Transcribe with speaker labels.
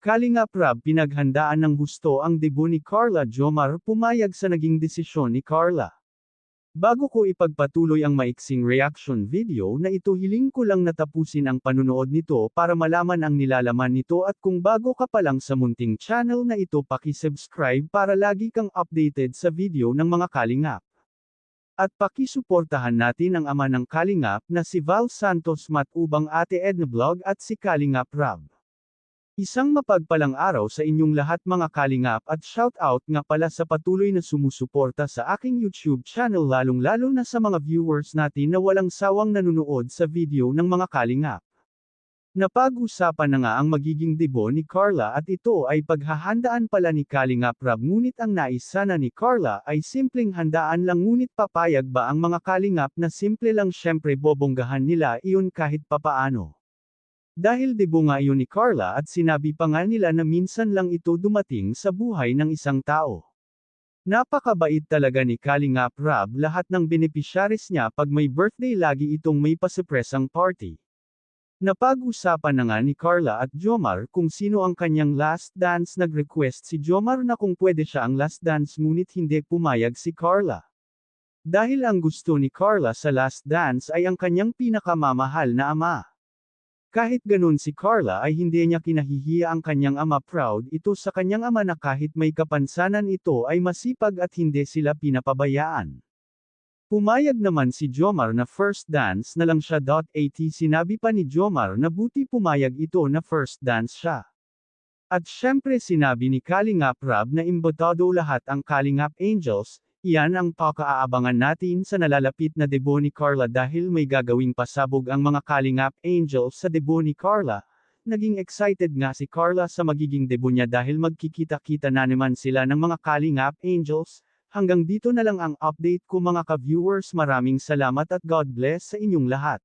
Speaker 1: Kalingap Rab pinaghandaan ng husto ang debut ni Carla Jomar pumayag sa naging desisyon ni Carla. Bago ko ipagpatuloy ang maiksing reaction video na ito hiling ko lang natapusin ang panunood nito para malaman ang nilalaman nito at kung bago ka pa lang sa munting channel na ito paki-subscribe para lagi kang updated sa video ng mga kalingap. At paki-suportahan natin ang ama ng kalingap na si Val Santos Matubang Ate Edna Vlog at si Kalingap Rab. Isang mapagpalang araw sa inyong lahat mga kalingap at shoutout nga pala sa patuloy na sumusuporta sa aking YouTube channel lalong-lalo na sa mga viewers natin na walang sawang nanunood sa video ng mga kalingap. Napag-usapan na nga ang magiging debut ni Carla at ito ay paghahandaan pala ni Kalingap Rab ngunit ang nais sana ni Carla ay simpleng handaan lang ngunit papayag ba ang mga kalingap na simple lang syempre bobonggahan nila iyon kahit papaano. Dahil debut nga iyon ni Carla at sinabi pa nga nila na minsan lang ito dumating sa buhay ng isang tao. Napakabait talaga ni Kalingap Rab lahat ng beneficiaries niya pag may birthday lagi itong may pasurpresang party. Napag-usapan na nga ni Carla at Jomar kung sino ang kanyang last dance nag-request si Jomar na kung pwede siya ang last dance ngunit hindi pumayag si Carla. Dahil ang gusto ni Carla sa last dance ay ang kanyang pinakamamahal na ama. Kahit ganun si Carla ay hindi niya kinahihiya ang kanyang ama proud ito sa kanyang ama na kahit may kapansanan ito ay masipag at hindi sila pinapabayaan. Pumayag naman si Jomar na first dance na lang siya. At sinabi pa ni Jomar na buti pumayag ito na first dance siya. At syempre sinabi ni Kalingap Rab na imbotado lahat ang Kalingap Angels. Iyan ang pakaabangan natin sa nalalapit na debut ni Carla dahil may gagawing pasabog ang mga Kalingap Angels sa debut ni Carla. Naging excited nga si Carla sa magiging debut niya dahil magkikita-kita na naman sila ng mga Kalingap Angels. Hanggang dito na lang ang update ko mga ka-viewers, maraming salamat at God bless sa inyong lahat.